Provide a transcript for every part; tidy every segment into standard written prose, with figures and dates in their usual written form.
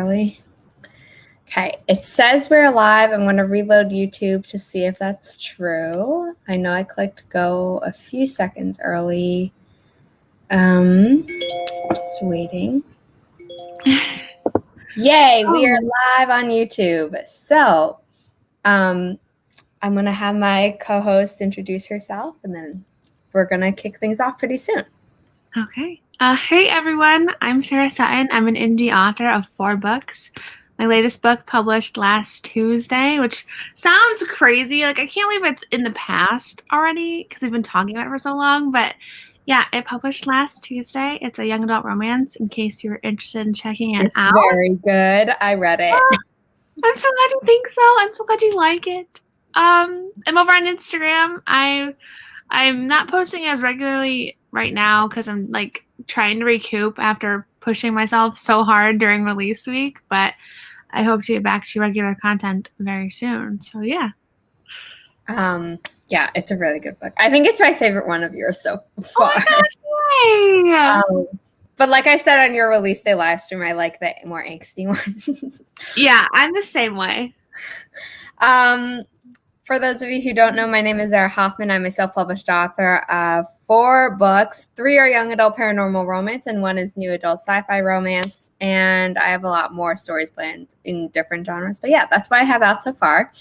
Really? Okay, it says we're live. I'm going to reload YouTube to see if that's true. I know I clicked go a few seconds early. Just waiting. Yay, we are live on YouTube. So, I'm going to have my co-host introduce herself, and then we're going to kick things off pretty soon. Okay. Hey everyone, I'm Sarah Sutton. I'm an indie author of 4 books. My latest book published last Tuesday, which sounds crazy. Like, I can't believe it's in the past already because we've been talking about it for so long. But yeah, it published last Tuesday. It's a young adult romance in case you're interested in checking it out. It's very good. I read it. I'm so glad you think so. I'm so glad you like it. I'm over on Instagram. I'm not posting as regularly right now because I'm like trying to recoup after pushing myself so hard during release week, but I hope to get back to regular content very soon. So yeah. Yeah, it's a really good book. I think it's my favorite one of yours so far. Oh my gosh, yay! But like I said on your release day live stream, I like the more angsty ones. Yeah, I'm the same way. For those of you who don't know, my name is Zara Hoffman. I'm a self-published author of 4 books. 3 are young adult paranormal romance, and 1 is new adult sci-fi romance. And I have a lot more stories planned in different genres. But yeah, that's what I have out so far.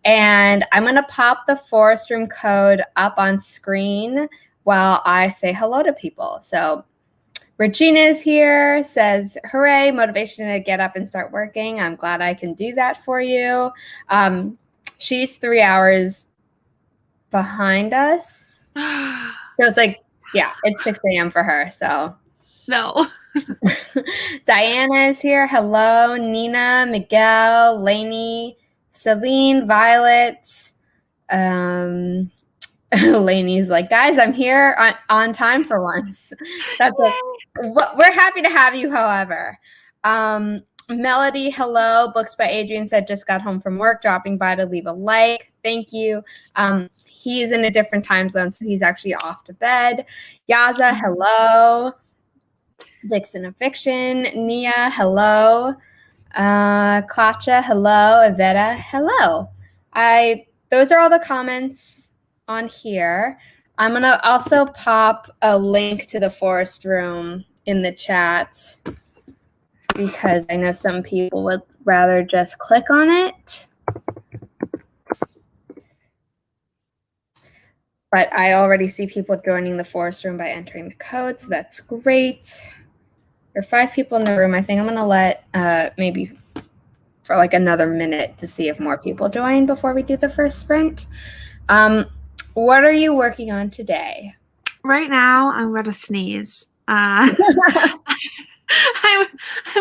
And I'm going to pop the Forest Room code up on screen while I say hello to people. So Regina is here, says, hooray, motivation to get up and start working. I'm glad I can do that for you. She's 3 hours behind us. So it's like, yeah, it's 6 a.m. for her. So No. Diana is here. Hello. Nina, Miguel, Lainey, Celine, Violet. Lainey's like, guys, I'm here on time for once. That's we're happy to have you, however. Melody, hello. Books by Adrian said just got home from work, dropping by to leave a like. Thank you. He's in a different time zone, so he's actually off to bed. Yaza, hello. Vixen of Fiction. Nia, hello. Klacha, hello. Iveta, hello. Those are all the comments on here. I'm going to also pop a link to the Forest Room in the chat because I know some people would rather just click on it. But I already see people joining the Forest Room by entering the code, so that's great. There are 5 people in the room. I think I'm going to let maybe for like another minute to see if more people join before we do the first sprint. What are you working on today? Right now, I'm going to sneeze. I'm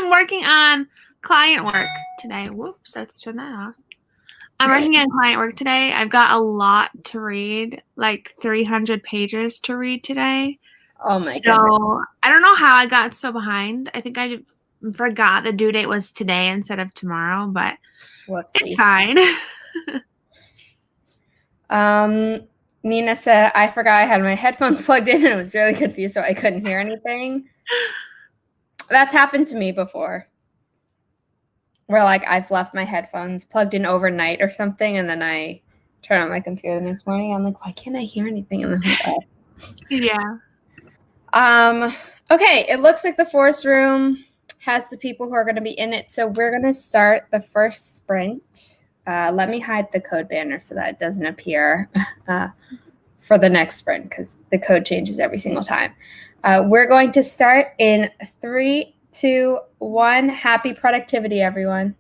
working on client work today. Whoops, let's turn that off. I'm working on client work today. I've got a lot to read, like 300 pages to read today. Oh my goodness. I don't know how I got so behind. I think I forgot the due date was today instead of tomorrow, but Whoopsie. It's fine. Nina said, I forgot I had my headphones plugged in and I was really confused, so I couldn't hear anything. That's happened to me before. Where like I've left my headphones plugged in overnight or something, and then I turn on my computer the next morning. I'm like, why can't I hear anything? And then I'm like, yeah. Okay, it looks like the Forest Room has the people who are going to be in it. So we're going to start the first sprint. Let me hide the code banner so that it doesn't appear for the next sprint because the code changes every single time. We're going to start in 3, 2, 1. Happy productivity, everyone.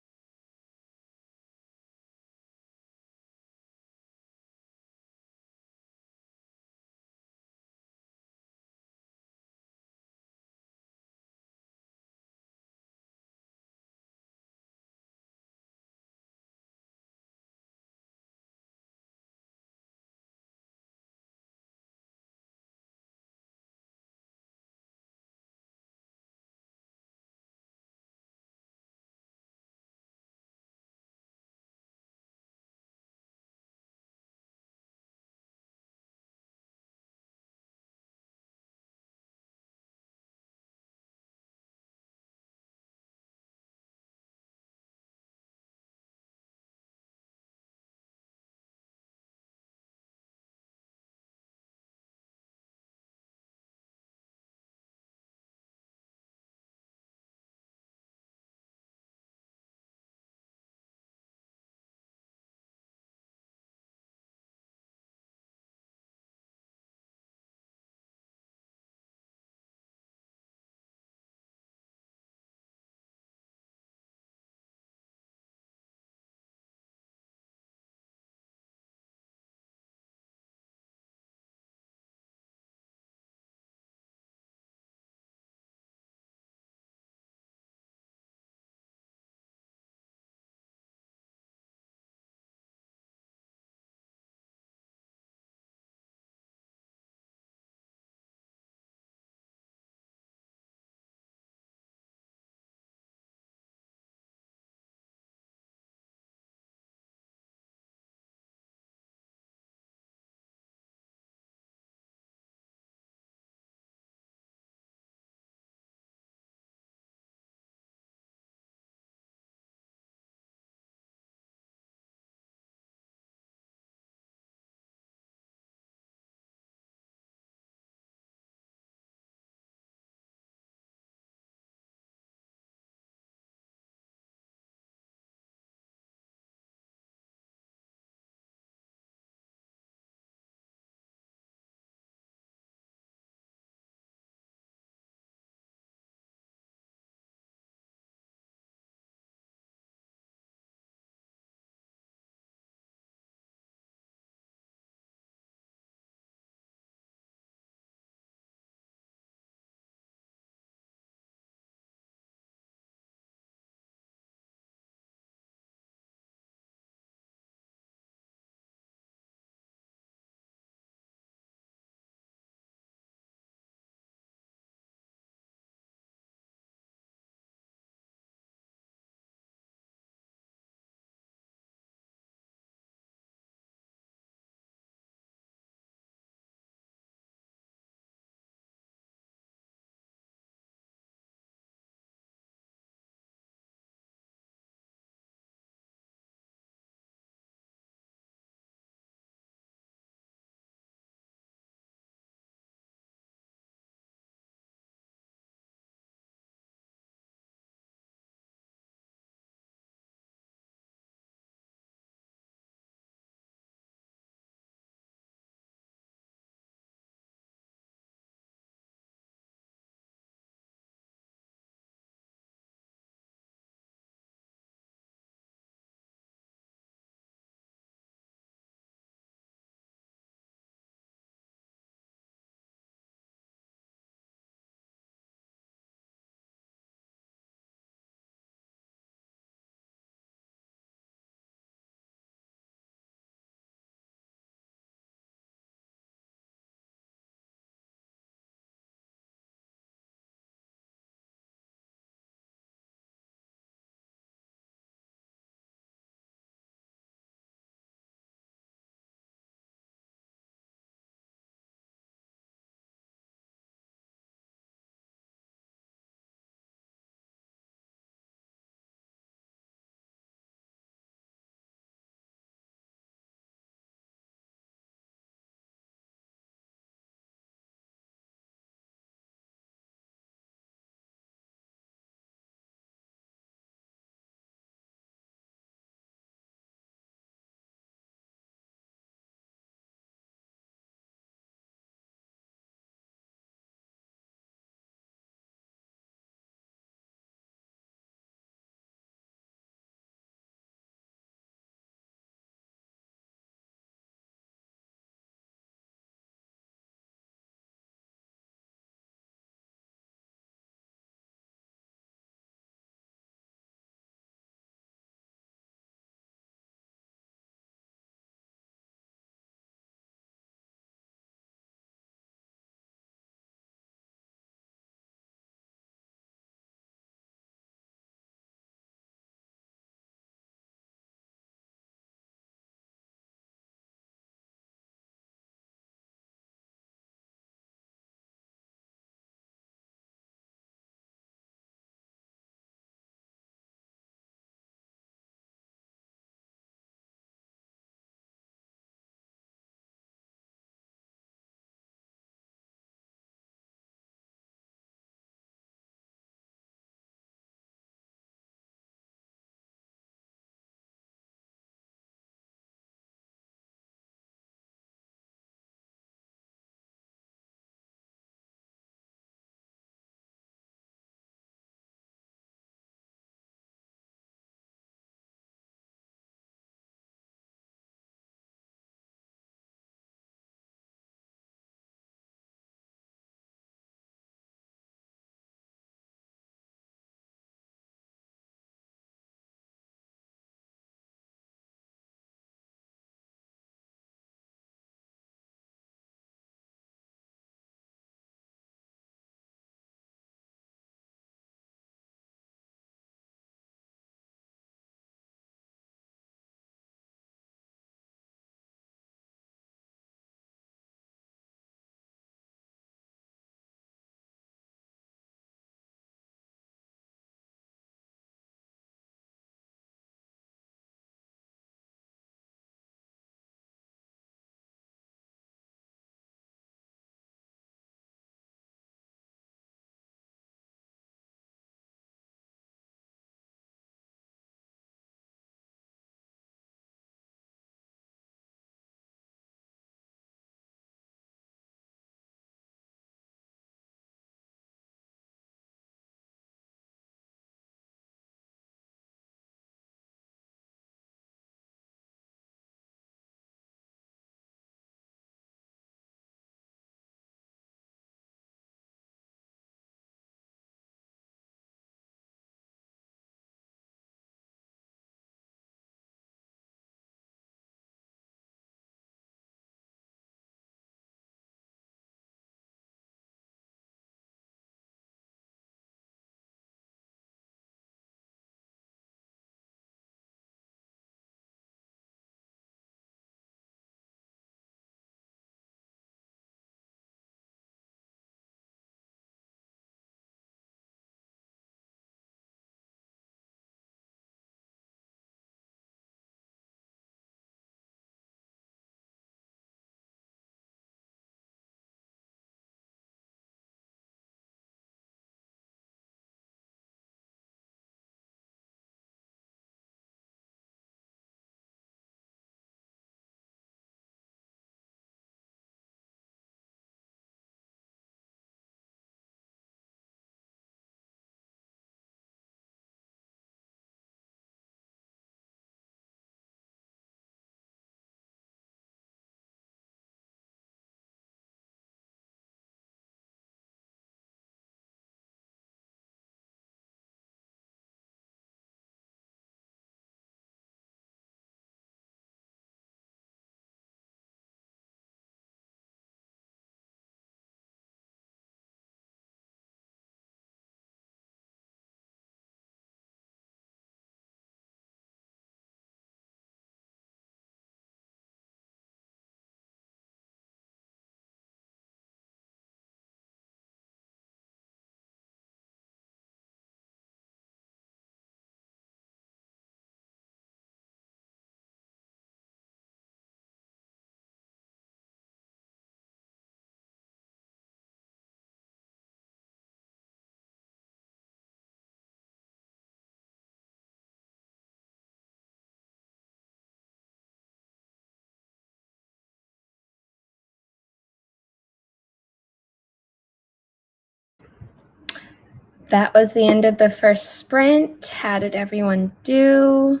That was the end of the first sprint. How did everyone do?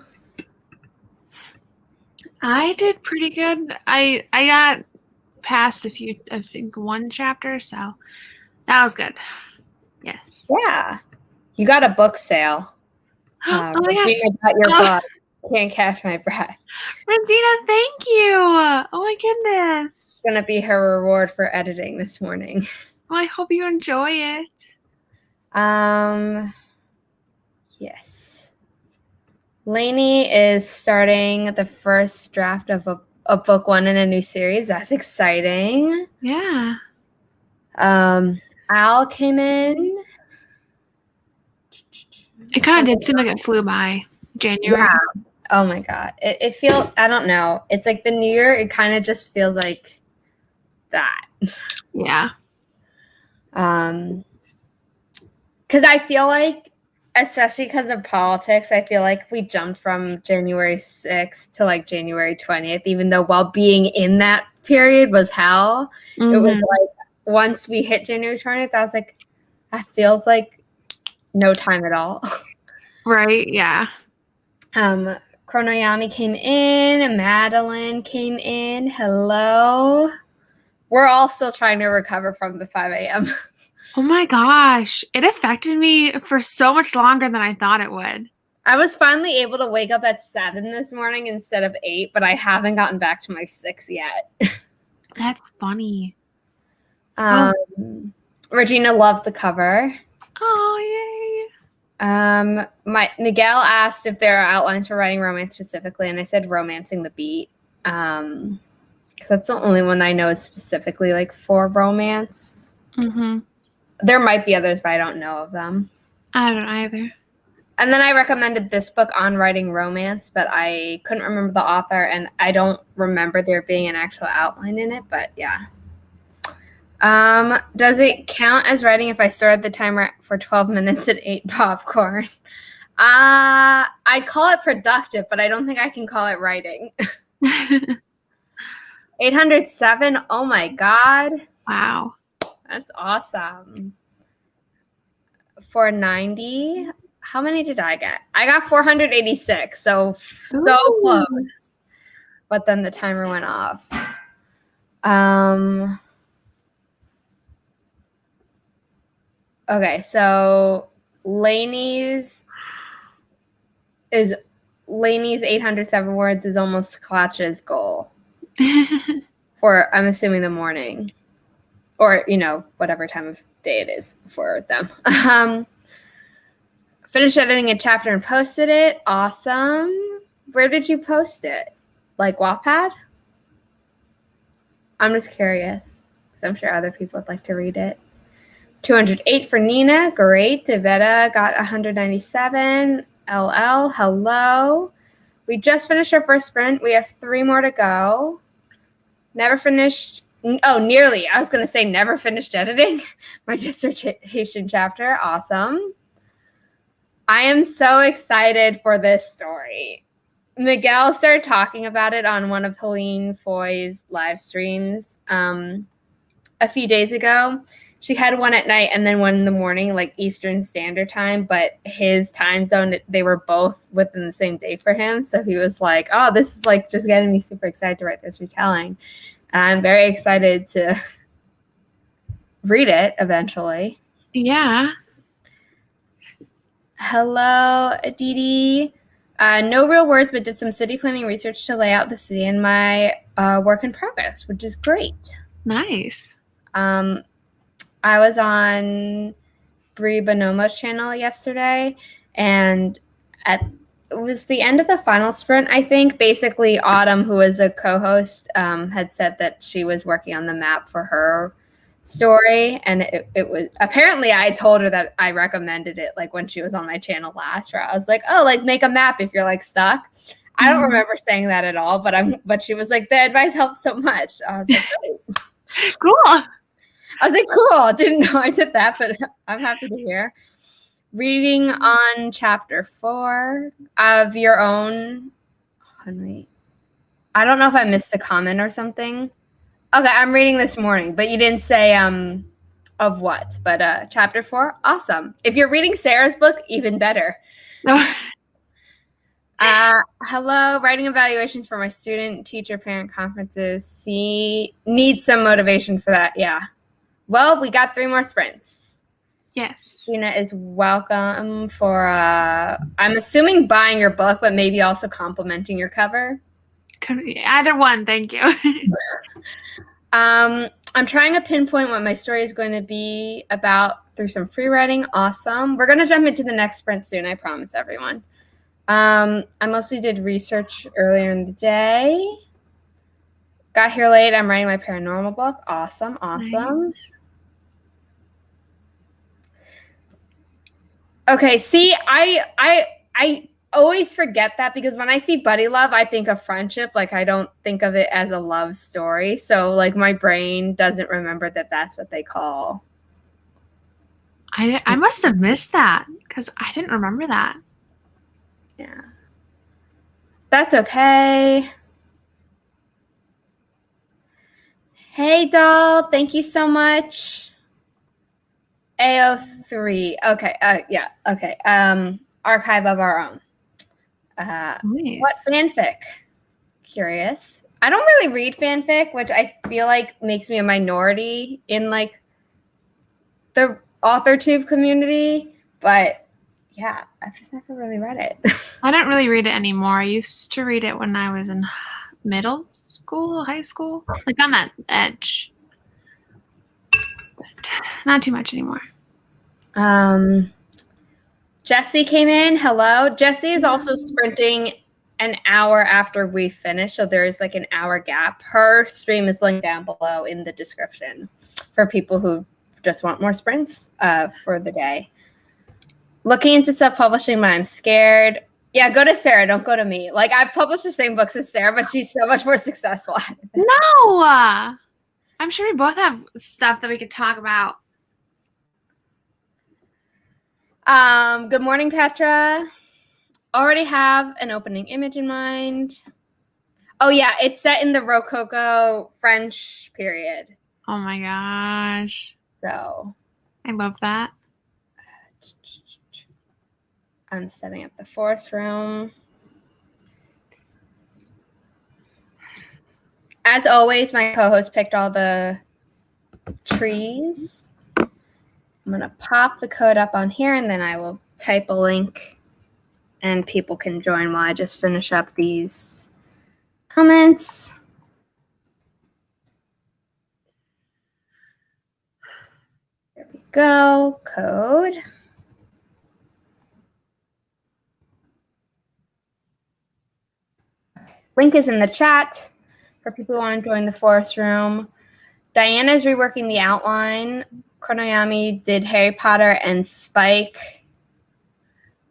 I did pretty good. I got past I think one chapter, so that was good. Yes. Yeah. You got a book sale. Oh my gosh. Regina got your Oh, book. Can't catch my breath. Regina, thank you. Oh my goodness. It's going to be her reward for editing this morning. Well, I hope you enjoy it. Yes. Lainey is starting the first draft of a book one in a new series. That's exciting. Yeah. Al came in. It kind of did seem like it flew by January. Yeah. Oh my God. It feels, I don't know. It's like the new year. It kind of just feels like that. Yeah. Because I feel like, especially because of politics, I feel like we jumped from January 6th to like January 20th, even though while being in that period was hell, it was like once we hit January 20th, I was like, that feels like no time at all. Right, yeah. Chronoyami came in, Madeline came in. Hello. We're all still trying to recover from the 5 a.m. Oh my gosh. It affected me for so much longer than I thought it would. I was finally able to wake up at 7 this morning instead of 8, but I haven't gotten back to my 6 yet. That's funny. Regina loved the cover. Oh, yay. Miguel asked if there are outlines for writing romance specifically, and I said romancing the beat. Because that's the only one that I know is specifically like for romance. Mm-hmm. There might be others, but I don't know of them. I don't either. And then I recommended this book on writing romance, but I couldn't remember the author, and I don't remember there being an actual outline in it, but yeah. Does it count as writing if I started the timer for 12 minutes and ate popcorn? I'd call it productive, but I don't think I can call it writing. 807, oh my God. Wow. That's awesome. 490, how many did I get? I got 486, so close. But then the timer went off. Okay, so Lainey's 807 words is almost Clutch's goal for, I'm assuming, the morning, or whatever time of day it is for them. Finished editing a chapter and posted it. Awesome. Where did you post it? Like Wattpad? I'm just curious because I'm sure other people would like to read it. 208 for Nina. Great. Devetta got 197. LL. Hello. We just finished our first sprint. We have 3 more to go. Never finished. Oh, nearly. I was going to say never finished editing my dissertation chapter. Awesome. I am so excited for this story. Miguel started talking about it on one of Helene Foy's live streams a few days ago. She had one at night and then one in the morning, like Eastern Standard Time, but his time zone, they were both within the same day for him. So he was like, oh, this is like just getting me super excited to write this retelling. And I'm very excited to read it eventually. Yeah. Hello, Aditi. No real words, but did some city planning research to lay out the city in my work in progress, which is great. Nice. I was on Brie Bonomo's channel yesterday, and it was the end of the final sprint, I think. Basically, Autumn, who was a co-host, had said that she was working on the map for her story, and it was, apparently I told her that I recommended it like when she was on my channel last, where I was like, oh, like make a map if you're like stuck. I don't remember saying that at all, but she was like, the advice helps so much. I was like, great. Cool. I was like, cool. Didn't know I did that, but I'm happy to hear. Reading on chapter 4 of your own. Wait. I don't know if I missed a comment or something. Okay, I'm reading this morning, but you didn't say of what, but chapter 4, awesome. If you're reading Sarah's book, even better. Hello, writing evaluations for my student teacher parent conferences. Need some motivation for that. Yeah. Well, we got 3 more sprints. Yes. Tina is welcome for, I'm assuming buying your book, but maybe also complimenting your cover. Either one, thank you. I'm trying to pinpoint what my story is going to be about through some free writing. Awesome. We're going to jump into the next sprint soon, I promise everyone. I mostly did research earlier in the day. Got here late. I'm writing my paranormal book. Awesome. Awesome. Nice. Okay, see, I always forget that because when I see buddy love, I think of friendship. Like, I don't think of it as a love story. So, like, my brain doesn't remember that that's what they call. I must have missed that because I didn't remember that. Yeah. That's okay. Hey, doll. Thank you so much. AO3. Okay. Yeah. Okay. Archive of our own. Nice. What fanfic? Curious. I don't really read fanfic, which I feel like makes me a minority in like the author tube community. But yeah, I've just never really read it. I don't really read it anymore. I used to read it when I was in middle school, high school, like on that edge. But not too much anymore. Jessi came in. Hello. Jessi is also sprinting an hour after we finish, so there's like an hour gap. Her stream is linked down below in the description for people who just want more sprints for the day. Looking into self-publishing, but I'm scared. Yeah, go to Sarah. Don't go to me. Like, I've published the same books as Sarah, but she's so much more successful. No! I'm sure we both have stuff that we could talk about. Good morning, Petra. Already have an opening image in mind. Oh, yeah, it's set in the Rococo French period. Oh, my gosh. So. I love that. I'm setting up the forest room. As always, my co-host picked all the trees. I'm going to pop the code up on here, and then I will type a link, and people can join while I just finish up these comments. There we go. Code. Link is in the chat for people who want to join the forest room. Diana's reworking the outline. Chronoyami did Harry Potter and Spike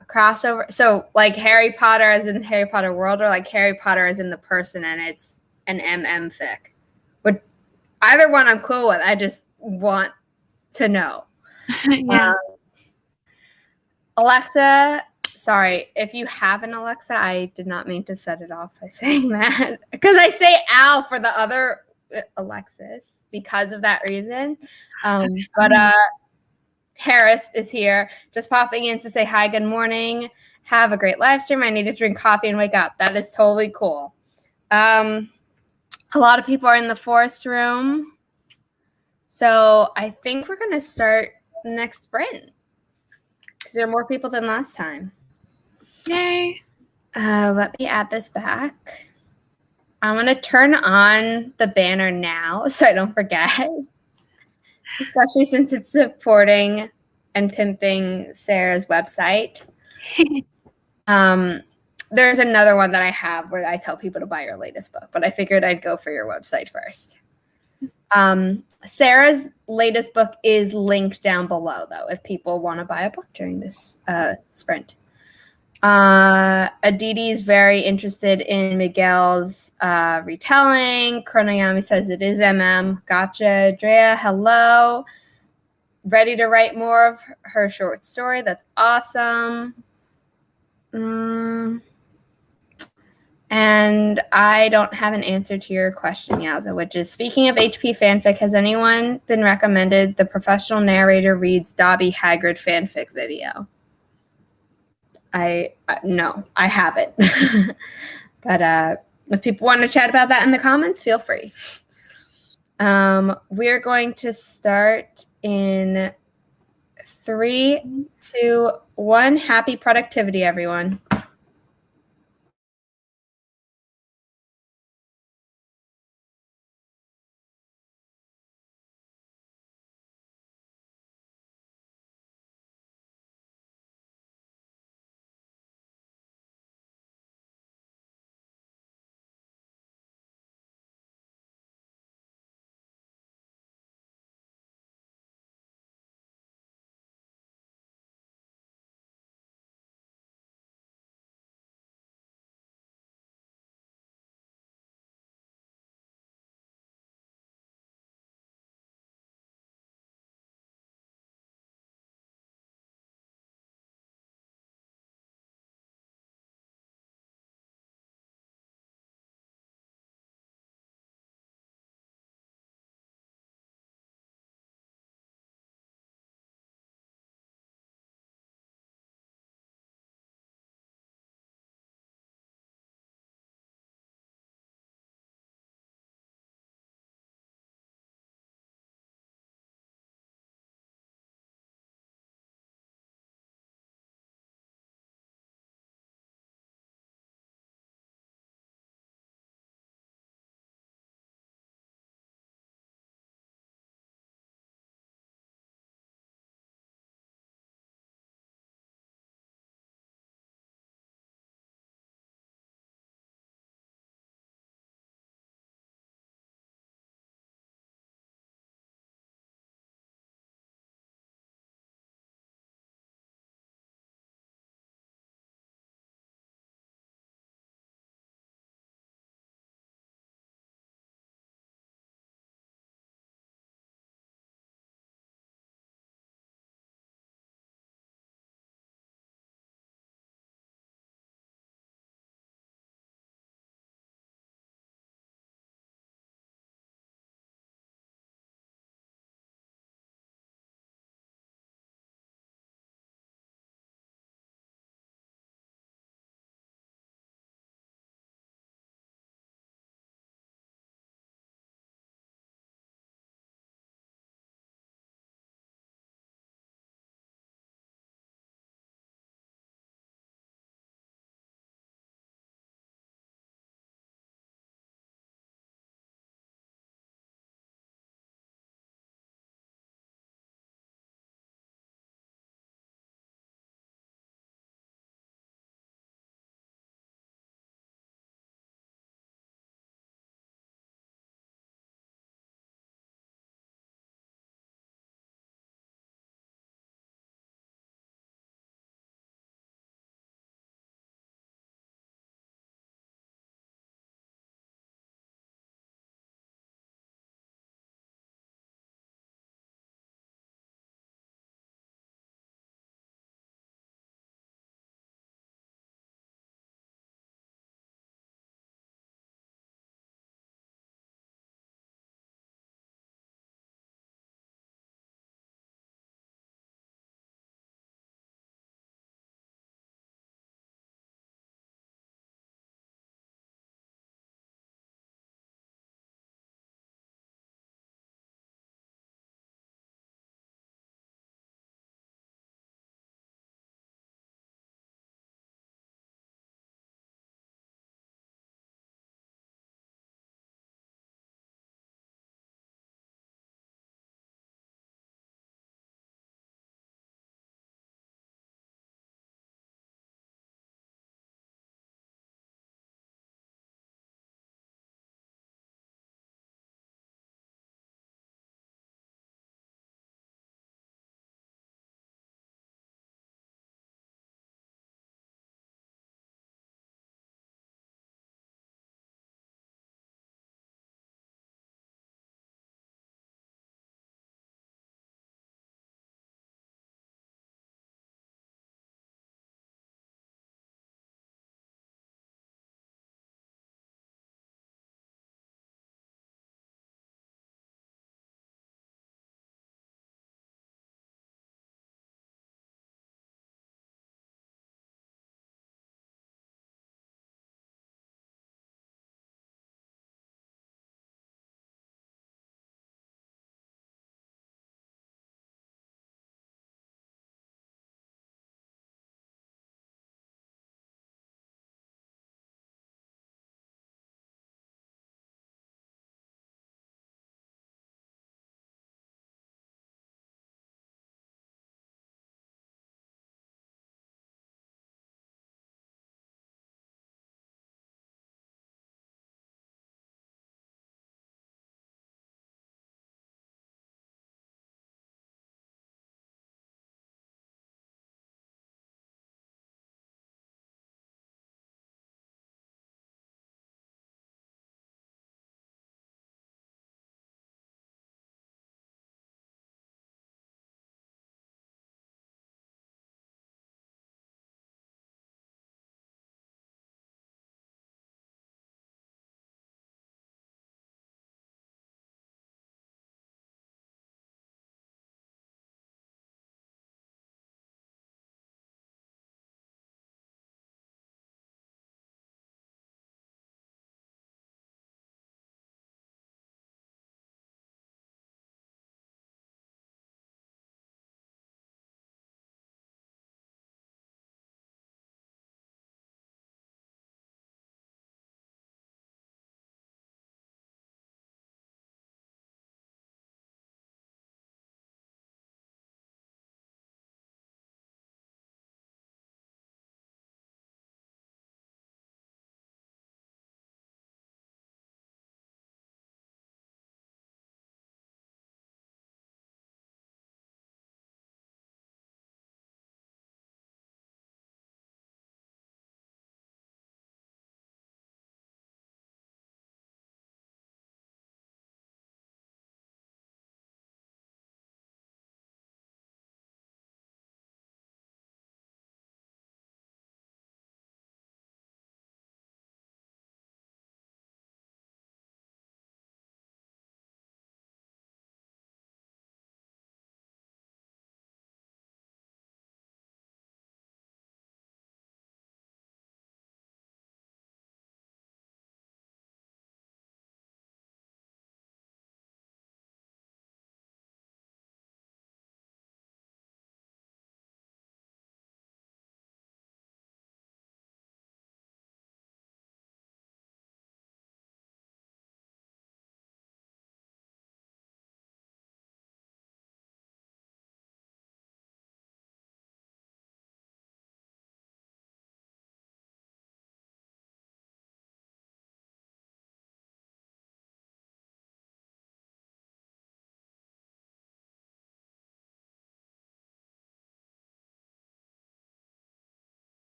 a crossover. So like Harry Potter as in Harry Potter world, or like Harry Potter as in the person, and it's an MM fic. But either one I'm cool with. I just want to know. Yeah. Alexa, sorry, if you have an Alexa, I did not mean to set it off by saying that. Because I say Al for the other Alexis because of that reason. But Harris is here, just popping in to say hi, good morning. Have a great live stream. I need to drink coffee and wake up. That is totally cool. A lot of people are in the forest room. So I think we're going to start the next sprint because there are more people than last time. Yay. Let me add this back. I'm going to turn on the banner now so I don't forget, especially since it's supporting and pimping Sarah's website. There's another one that I have where I tell people to buy your latest book, but I figured I'd go for your website first. Sarah's latest book is linked down below, though, if people want to buy a book during this sprint. Aditi is very interested in Miguel's retelling. Chronoyami says it is MM. Gotcha. Drea, hello. Ready to write more of her short story. That's awesome. And I don't have an answer to your question, Yaza, which is, speaking of HP fanfic, has anyone been recommended the professional narrator reads Dobby Hagrid fanfic video? No, I haven't. But if people want to chat about that in the comments, feel free. We're going to start in 3, 2, 1. Happy productivity, everyone.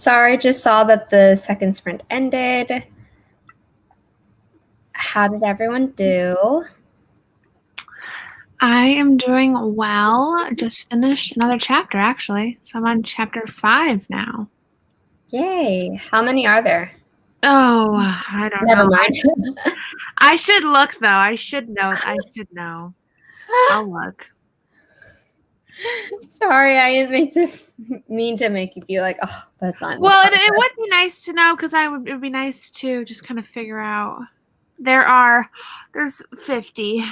Sorry, just saw that the second sprint ended. How did everyone do? I am doing well. Just finished another chapter, actually. So I'm on chapter 5 now. Yay. How many are there? Oh, I don't Never know. mind. I should look, though. I should know. I'll look. Sorry, I didn't mean to make you feel like, oh, that's not. Well, it would be nice to know because it would be nice to just kind of figure out. There's 50.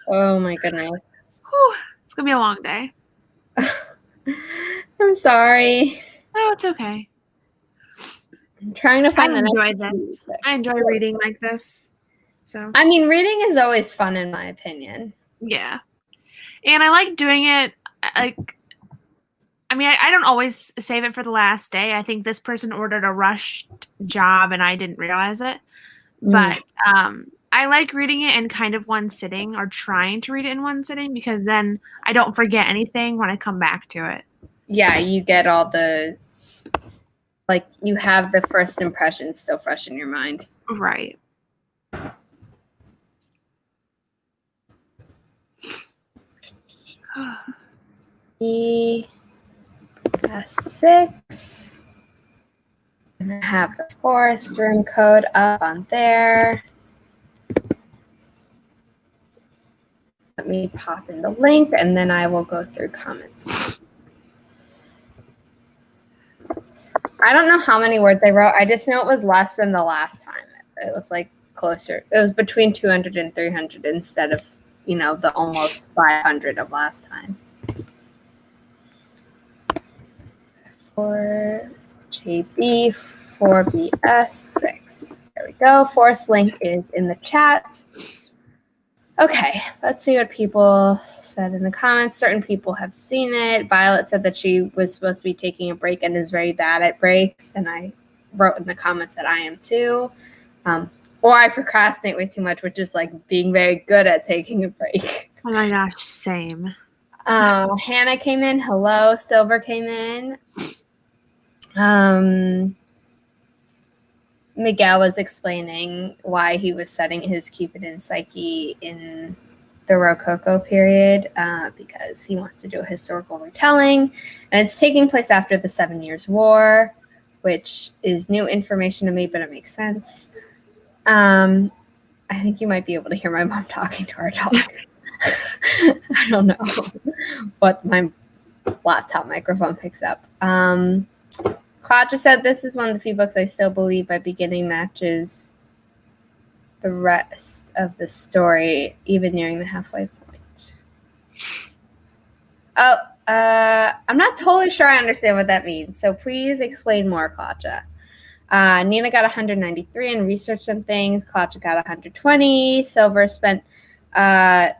Oh my goodness. Whew, it's gonna be a long day. I'm sorry. Oh, it's okay. I'm trying to find I enjoy this. I enjoy reading like this. So I mean, reading is always fun in my opinion. Yeah. And I like doing it I don't always save it for the last day. I think this person ordered a rushed job and I didn't realize it. But I like reading it in kind of one sitting or trying to read it in one sitting because then I don't forget anything when I come back to it. Yeah, you get all the, like, you have the first impressions still fresh in your mind. Right. S6. And I have the forest room code up on there. Let me pop in the link and then I will go through comments. I don't know how many words they wrote. I just know it was less than the last time. It was like closer. It was between 200 and 300 instead of, the almost 500 of last time. For JB, 4BS6. There we go. Forest link is in the chat. Okay, let's see what people said in the comments. Certain people have seen it. Violet said that she was supposed to be taking a break and is very bad at breaks. And I wrote in the comments that I am too. Or I procrastinate way too much, which is like being very good at taking a break. Oh my gosh, same. Hannah came in. Hello. Silver came in. Miguel was explaining why he was setting his Cupid and Psyche in the Rococo period because he wants to do a historical retelling. And it's taking place after the 7 Years' War, which is new information to me, but it makes sense. I think you might be able to hear my mom talking to our dog. I don't know what my laptop microphone picks up. Claudia said, this is one of the few books I still believe by beginning matches the rest of the story, even nearing the halfway point. Oh, I'm not totally sure I understand what that means, so please explain more, Claudia. Nina got 193 and researched some things. Claudia got 120. Silver spent the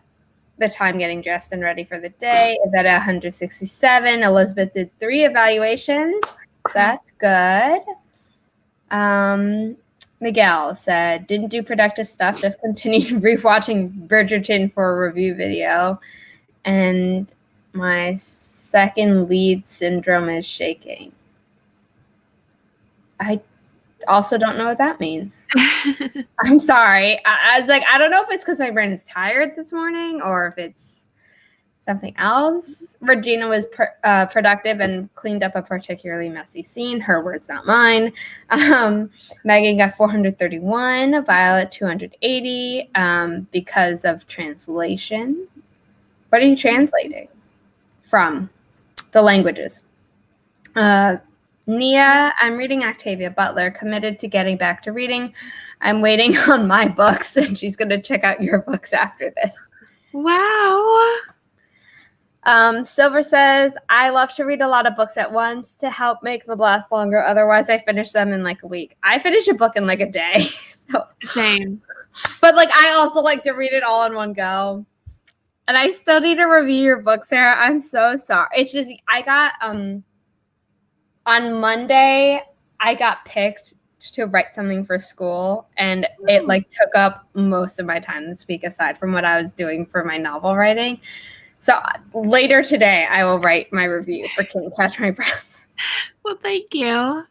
time getting dressed and ready for the day. Yvette 167. Elizabeth did 3 evaluations. That's good. Miguel said, didn't do productive stuff, just continued rewatching Bridgerton for a review video. And my second lead syndrome is shaking. I also don't know what that means. I'm sorry. I was like, I don't know if it's because my brain is tired this morning or if it's something else. Regina was productive and cleaned up a particularly messy scene. Her words, not mine. Megan got 431. Violet 280 because of translation. What are you translating from? The languages. Nia, I'm reading Octavia Butler, committed to getting back to reading. I'm waiting on my books, and she's going to check out your books after this. Wow. Silver says, I love to read a lot of books at once to help make them last longer. Otherwise, I finish them in like a week. I finish a book in like a day. So Same. But like, I also like to read it all in one go. And I still need to review your book, Sarah. I'm so sorry. It's just, I got, on Monday, I got picked to write something for school. And it like took up most of my time this week, aside from what I was doing for my novel writing. So later today, I will write my review for Can't Catch My Breath. Well, thank you.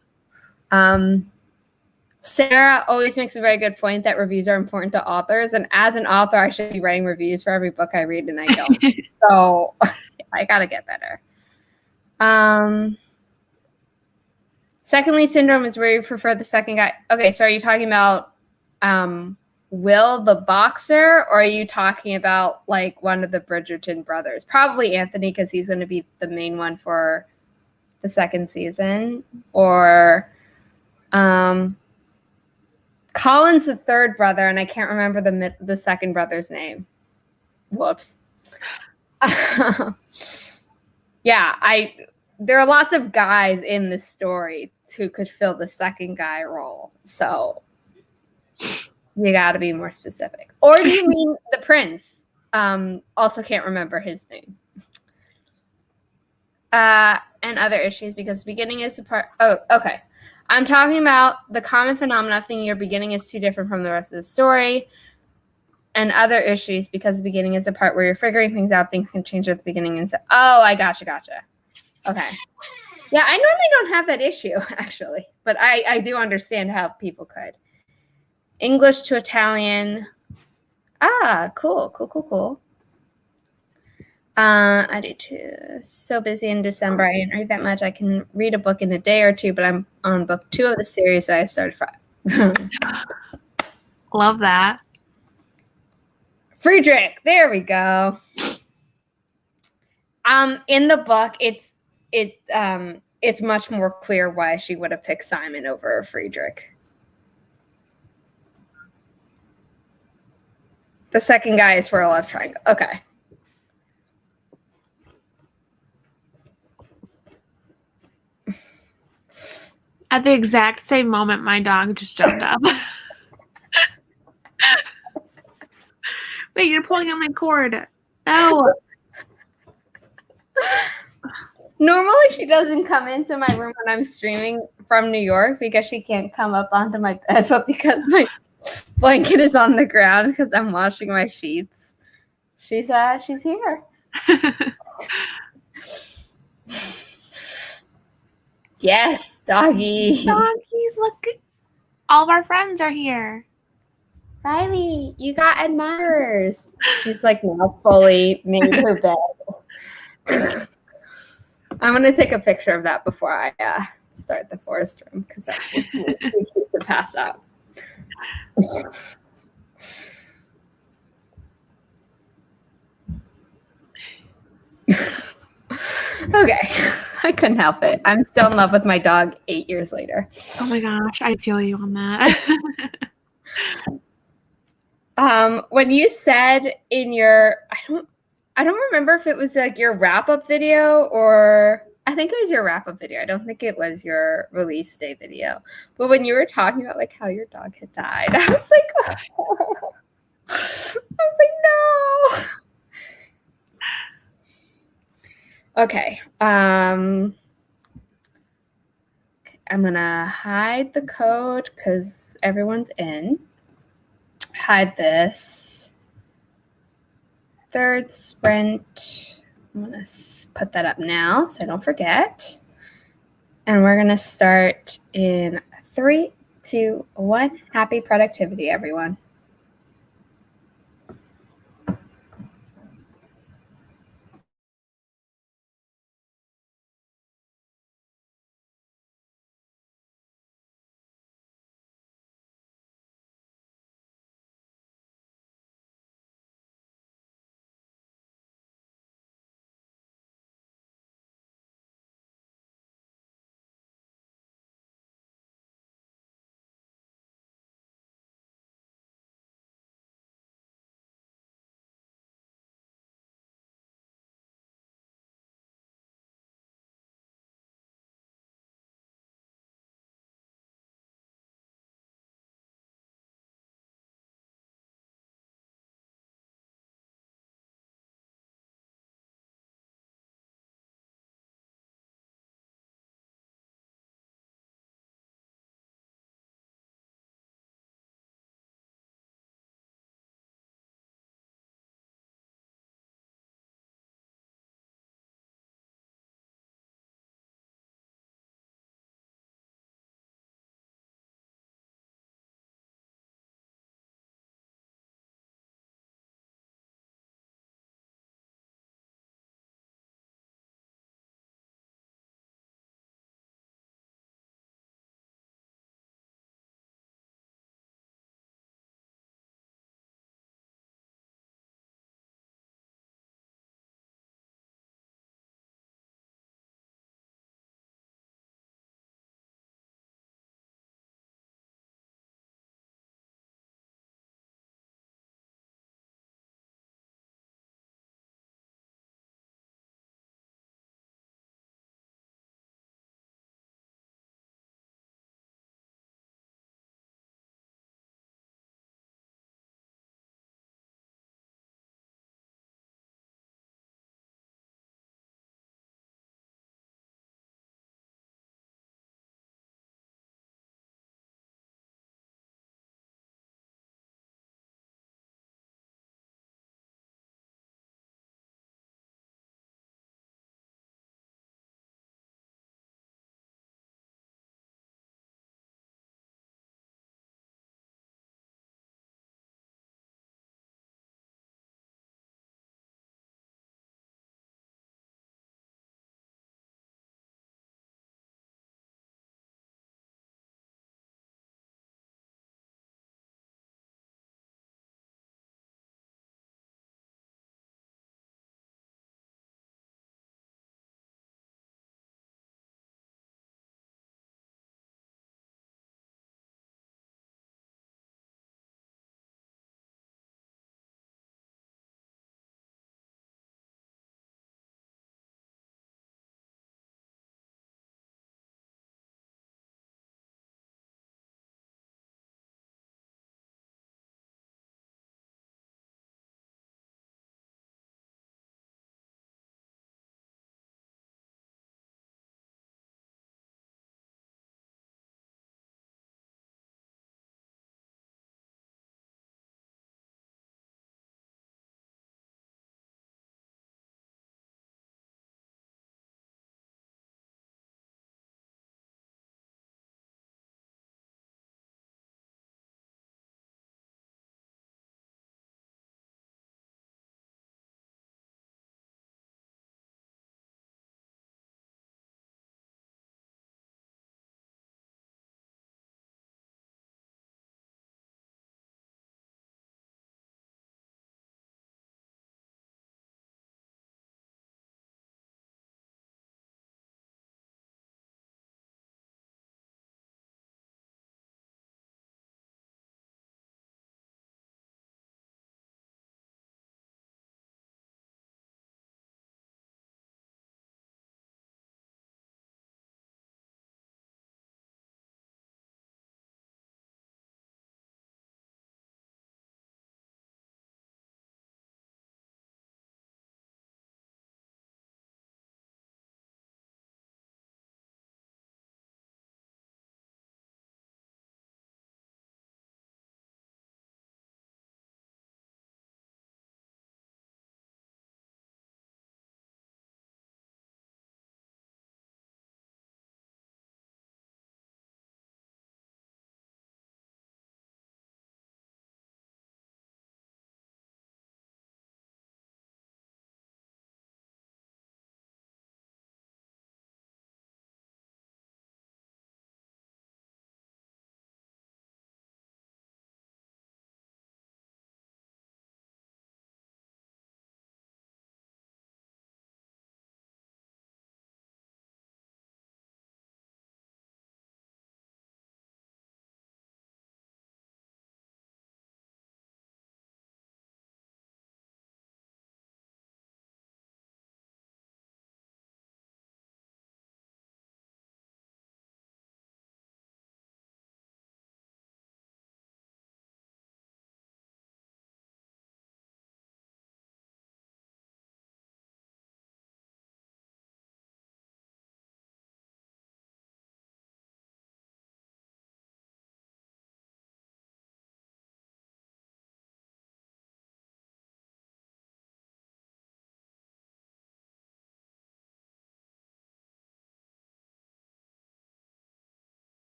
Sarah always makes a very good point that reviews are important to authors. And as an author, I should be writing reviews for every book I read, and I don't. So I got to get better. Second lead syndrome is where you prefer the second guy. Okay, so are you talking about Will the boxer, or are you talking about like one of the Bridgerton brothers? Probably Anthony, because he's going to be the main one for the second season. Or Colin's the third brother, and I can't remember the second brother's name. Whoops. Yeah, there are lots of guys in this story who could fill the second guy role. So you got to be more specific. Or do you mean the prince? Also can't remember his name. And other issues, because the beginning is the part. Oh, okay. I'm talking about the common phenomenon of thinking your beginning is too different from the rest of the story. And other issues, because the beginning is the part where you're figuring things out. Things can change at the beginning. And so, oh, I gotcha. Okay. Yeah, I normally don't have that issue, actually. But I do understand how people could. English to Italian. Cool. I do too. So busy in December. I didn't read that much. I can read a book in a day or two, but I'm on book 2 of the series, so I started 5. Love that. Friedrich. There we go. In the book, it's much more clear why she would have picked Simon over Friedrich. The second guy is for a love triangle. Okay. At the exact same moment, my dog just jumped up. Wait, you're pulling on my cord. No. Normally, she doesn't come into my room when I'm streaming from New York because she can't come up onto my bed, but because my blanket is on the ground because I'm washing my sheets, she's here. Yes, doggy. Doggies, look. All of our friends are here. Riley, you got admirers. She's like now fully made her bed. I'm going to take a picture of that before I start the forest room because that should be cute to pass out. Okay, I couldn't help it. I'm still in love with my dog 8 years later. Oh my gosh, I feel you on that. When you said in your, I don't remember if it was like your wrap-up video or I think it was your wrap-up video. I don't think it was your release day video. But when you were talking about like how your dog had died, I was like, oh. No. Okay. I'm gonna hide the code because everyone's in. Hide this. Third sprint. I'm gonna put that up now so I don't forget. And we're gonna start in 3, 2, 1. Happy productivity, everyone.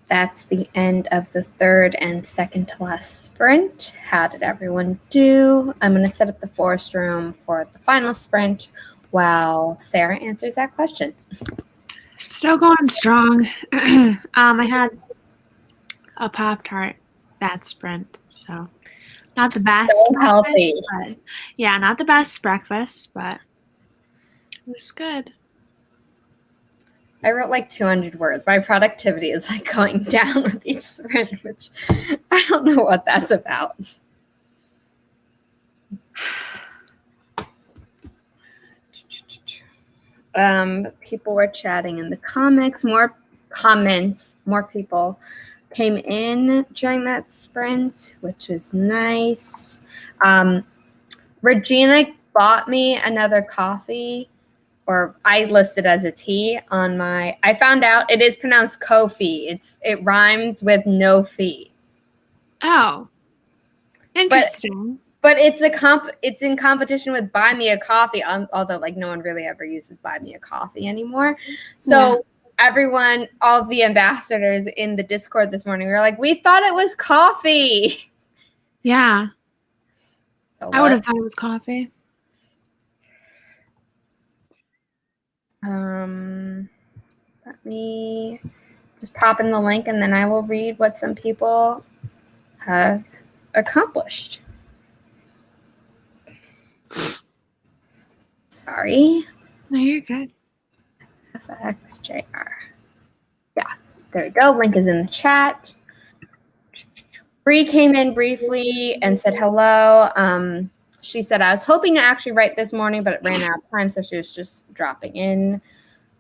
That's the end of the third and second to last sprint. How did everyone do? I'm going to set up the forest room for the final sprint while Sarah answers that question. Still going strong. I had a Pop-Tart that sprint, so not the best. So healthy. But, yeah, not the best breakfast, but it was good. I wrote like 200 words. My productivity is like going down with each sprint, which I don't know what that's about. People were chatting in the comics. More comments, more people came in during that sprint, which is nice. Regina bought me another coffee, or I listed as a tea on my. I found out it is pronounced Ko-fi. It rhymes with no fee. Oh, interesting. But it's in competition with Buy Me a Coffee, although like no one really ever uses Buy Me a Coffee anymore. So everyone, all the ambassadors in the Discord this morning, we were like, we thought it was coffee. Yeah. So I would have thought it was coffee. Let me just pop in the link and then I will read what some people have accomplished. Sorry. No, you're good. FXJR. Yeah, there we go. Link is in the chat. Bree came in briefly and said hello. She said, I was hoping to actually write this morning, but it ran out of time, so she was just dropping in.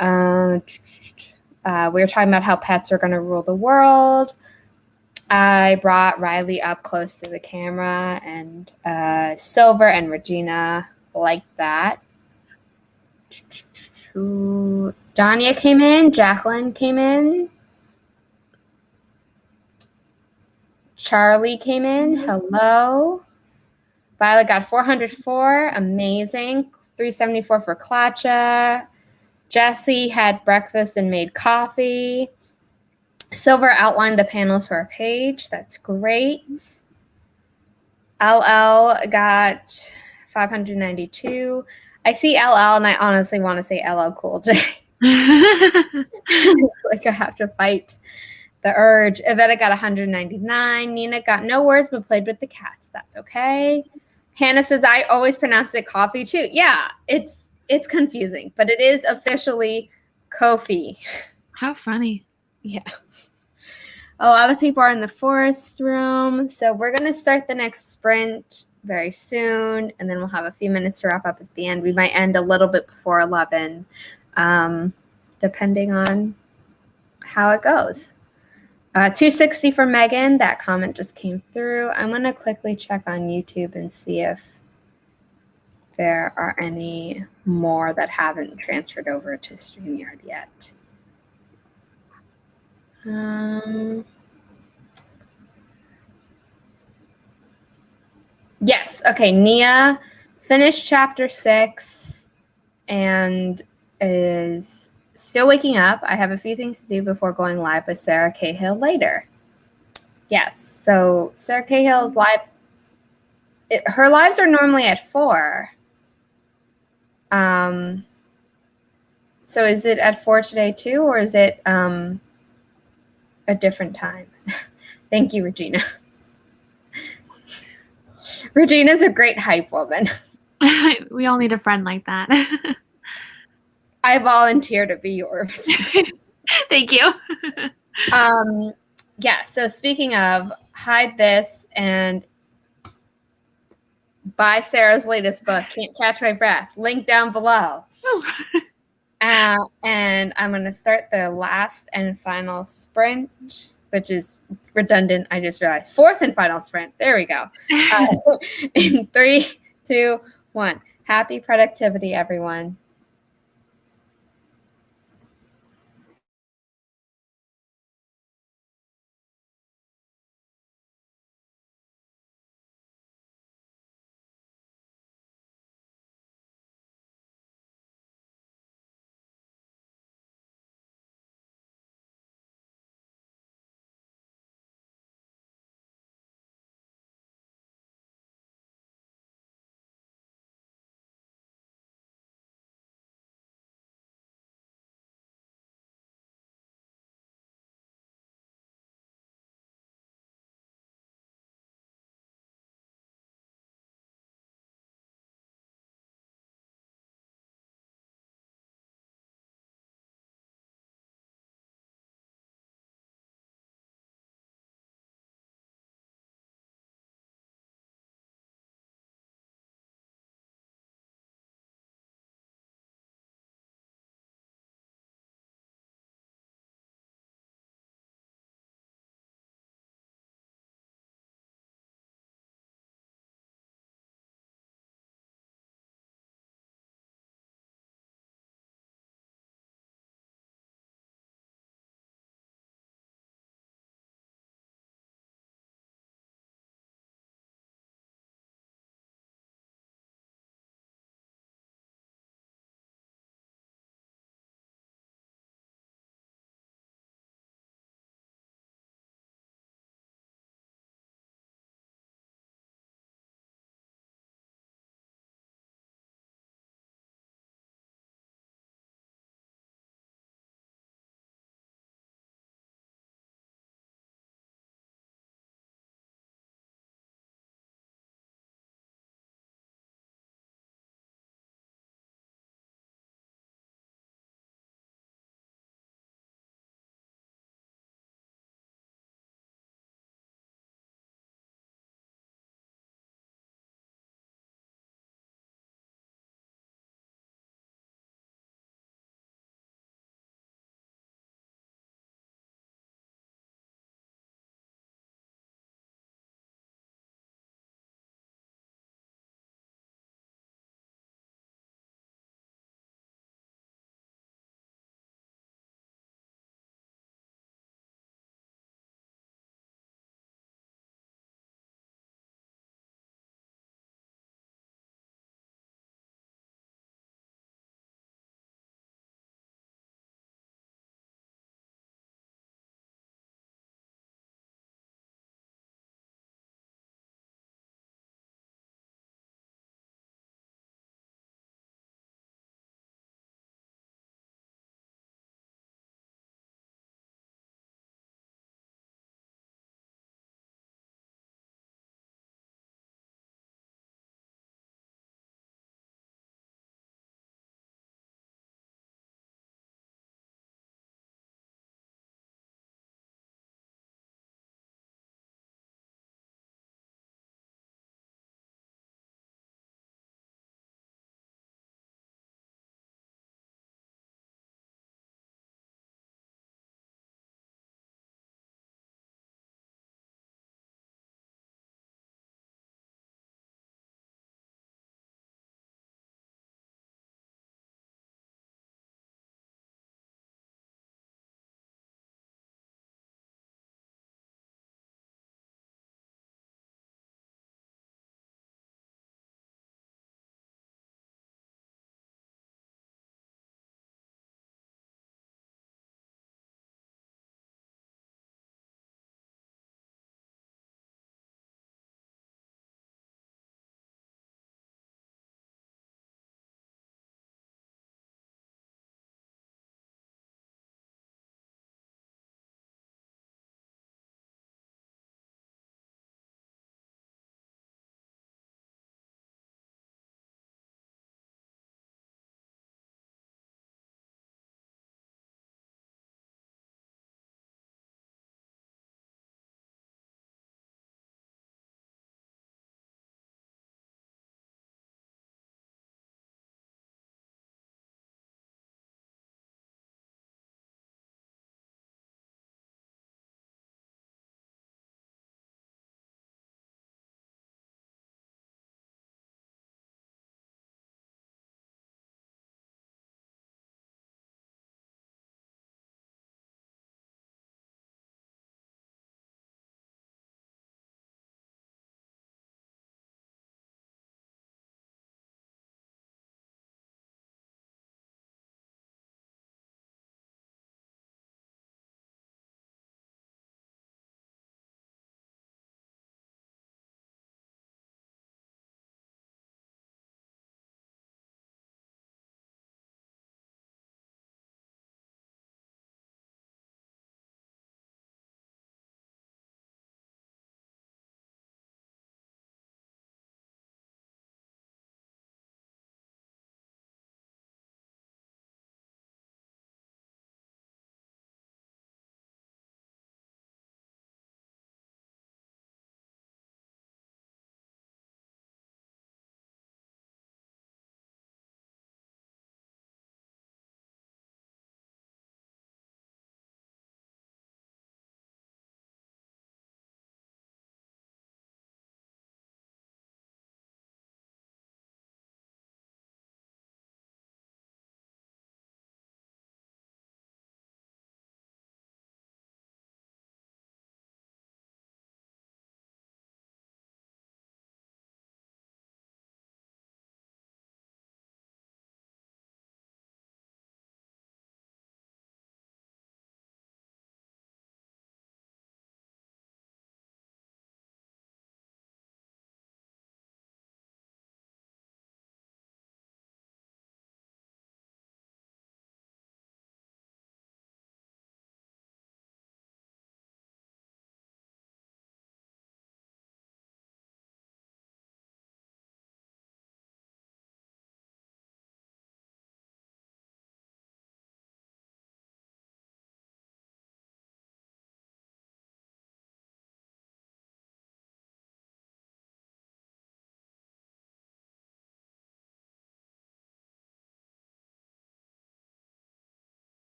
We were talking about how pets are going to rule the world. I brought Riley up close to the camera, and Silver and Regina like that. Danya came in. Jacqueline came in. Charlie came in. Hello. Violet got 404. Amazing. 374 for Klacha. Jessi had breakfast and made coffee. Silver outlined the panels for a page. That's great. LL got 592. I see LL and I honestly want to say LL Cool J. Like I have to fight the urge. Iveta got 199. Nina got no words but played with the cats. That's okay. Hannah says, I always pronounce it coffee too. Yeah, it's confusing, but it is officially Kofi. How funny. Yeah. A lot of people are in the forest room. So we're going to start the next sprint very soon, and then we'll have a few minutes to wrap up at the end. We might end a little bit before 11, depending on how it goes. 260 for Megan. That comment just came through. I'm going to quickly check on YouTube and see if there are any more that haven't transferred over to StreamYard yet. Yes. Okay. Nia finished chapter 6 and is still waking up. I have a few things to do before going live with Sarah Cahill later. Yes. So Sarah Cahill's live. Her lives are normally at 4. So is it at 4 today too, or is it a different time? Thank you, Regina. Regina's a great hype woman. We all need a friend like that. I volunteer to be yours. Thank you. Yeah, so speaking of, hide this and buy Sarah's latest book, Can't Catch My Breath. Link down below. And I'm going to start the last and final sprint, which is redundant. I just realized. 4th and final sprint. There we go. In 3, 2, 1. Happy productivity, everyone.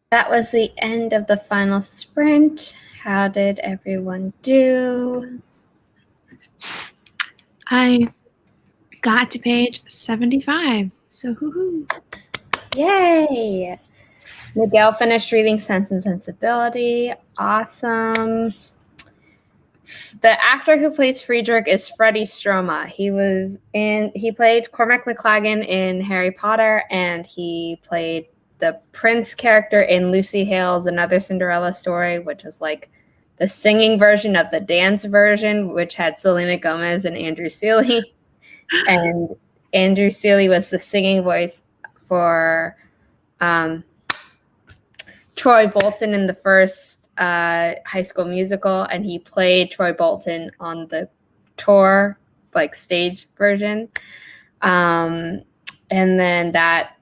That was the end of the final sprint. How did everyone do? I got to page 75. So hoo-hoo. Yay! Miguel finished reading Sense and Sensibility. Awesome. The actor who plays Friedrich is Freddie Stroma. He played Cormac McLaggen in Harry Potter, and he played the prince character in Lucy Hale's Another Cinderella Story, which was like the singing version of the dance version, which had Selena Gomez and Andrew Seeley. And Andrew Seeley was the singing voice for Troy Bolton in the first High School Musical, and he played Troy Bolton on the tour, like stage version. And then that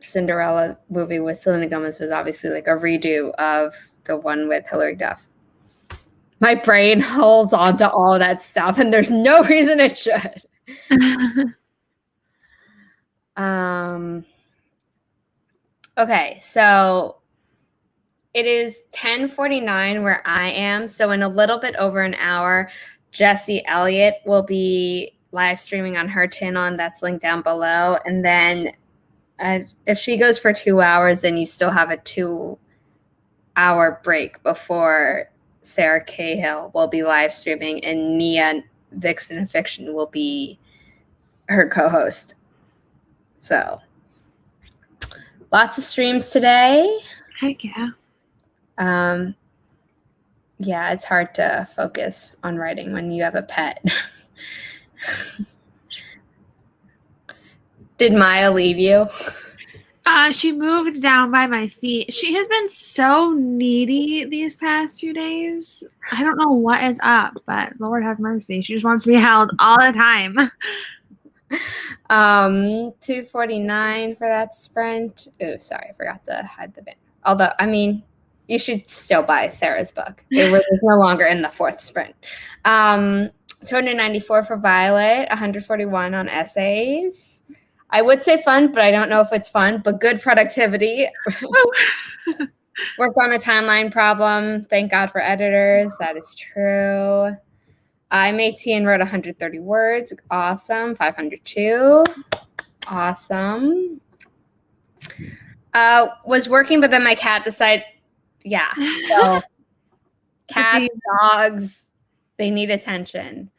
Cinderella movie with Selena Gomez was obviously like a redo of the one with Hilary Duff. My brain holds on to all that stuff, and there's no reason it should. Okay, so it is 10:49 where I am. So in a little bit over an hour, Jessi Elliott will be live streaming on her channel, and that's linked down below. And then if she goes for 2 hours, then you still have a 2-hour break before Sarah Cahill will be live streaming, and Nia Vixen of Fiction will be her co-host. So lots of streams today. Heck yeah. Yeah, it's hard to focus on writing when you have a pet. Did Maya leave you? She moved down by my feet. She has been so needy these past few days. I don't know what is up, but Lord have mercy. She just wants to be held all the time. 2:49 for that sprint. Oh, sorry, I forgot to hide the bin. Although, I mean, you should still buy Sarah's book. It was no longer in the fourth sprint. 294 for Violet, 141 on essays. I would say fun, but I don't know if it's fun, but good productivity. Worked on a timeline problem. Thank God for editors. That is true. I made tea and wrote 130 words. Awesome. 502. Awesome. Was working, but then my cat decided, yeah. So cats, dogs, they need attention.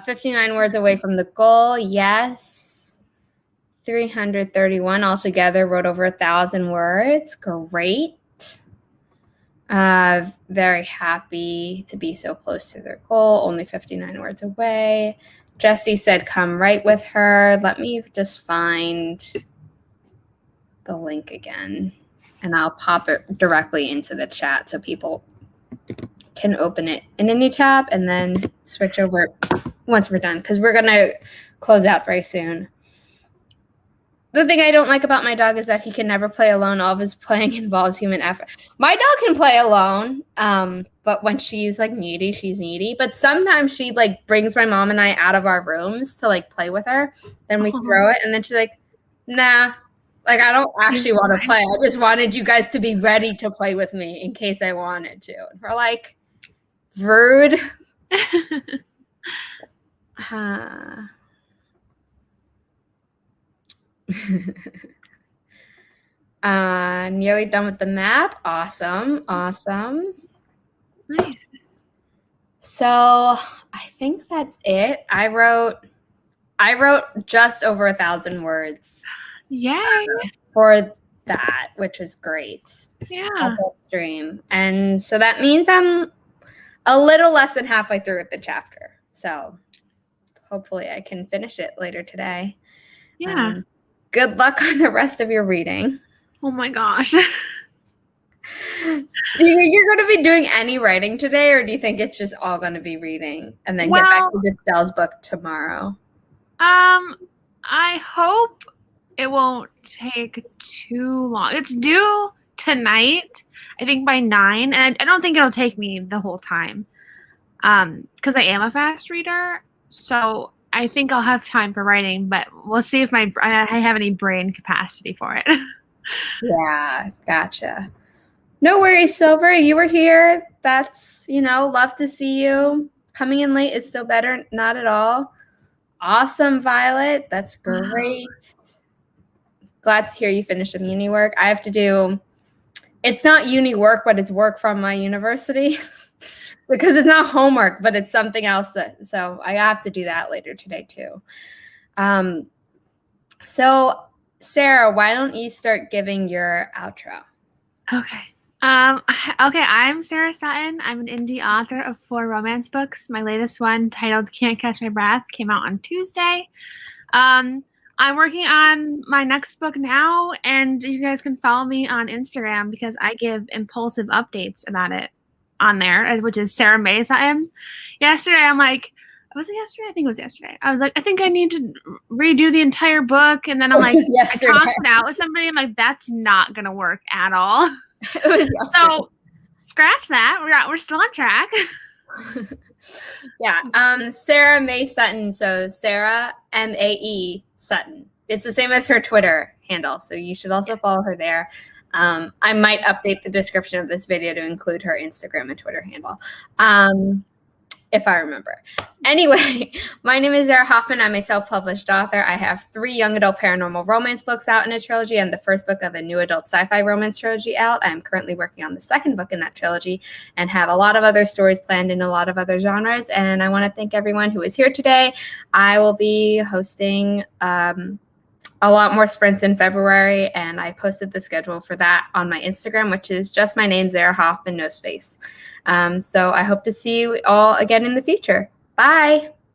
59 words away from the goal. Yes. 331 altogether, wrote over 1,000 words. Great. Very happy to be so close to their goal. Only 59 words away. Jessi said, come write with her. Let me just find the link again, and I'll pop it directly into the chat so people can open it in a new tab and then switch over once we're done, because we're going to close out very soon. The thing I don't like about my dog is that he can never play alone. All of his playing involves human effort. My dog can play alone, but when she's like needy, she's needy. But sometimes she like brings my mom and I out of our rooms to like play with her. Then we throw it, and then she's like, nah, like I don't actually want to play. I just wanted you guys to be ready to play with me in case I wanted to. And we're like, rude. Nearly done with the map. Awesome. Nice. So I think that's it. I wrote just over 1,000 words. Yay. For that, which is great. Yeah. Stream. And so that means I'm a little less than halfway through with the chapter. So hopefully I can finish it later today. Yeah. Good luck on the rest of your reading. Oh my gosh. Do you think you're going to be doing any writing today, or do you think it's just all going to be reading and then get back to Distell's book tomorrow? I hope it won't take too long. It's due tonight, I think by 9, and I don't think it'll take me the whole time, because I am a fast reader, so I think I'll have time for writing, but we'll see if I have any brain capacity for it. Yeah, gotcha. No worries, Silver. You were here. That's, love to see you. Coming in late is still better. Not at all. Awesome, Violet. That's great. Glad to hear you finished some uni work. I have to do, it's not uni work, but it's work from my university because it's not homework, but it's something else so I have to do that later today too. So Sarah, why don't you start giving your outro? Okay. Okay, I'm Sarah Sutton. I'm an indie author of 4 romance books. My latest one, titled Can't Catch My Breath, came out on Tuesday. I'm working on my next book now, and you guys can follow me on Instagram because I give impulsive updates about it on there, which is Sarah May Sutton. Yesterday, I'm like, was it yesterday? I think it was yesterday. I was like, I think I need to redo the entire book, and then I'm like, I talked it out with somebody. I'm like, that's not gonna work at all. It was yesterday. So scratch that. We're still on track. Yeah. Sarah May Sutton. So Sarah MAE Sutton. It's the same as her Twitter handle. So you should also follow her there. I might update the description of this video to include her Instagram and Twitter handle. If I remember. Anyway, my name is Zara Hoffman. I'm a self-published author. I have 3 young adult paranormal romance books out in a trilogy and the first book of a new adult sci-fi romance trilogy out. I'm currently working on the second book in that trilogy and have a lot of other stories planned in a lot of other genres. And I want to thank everyone who is here today. I will be hosting a lot more sprints in February, and I posted the schedule for that on my Instagram, which is just my name, Zara Hoffman, no space. So I hope to see you all again in the future. Bye.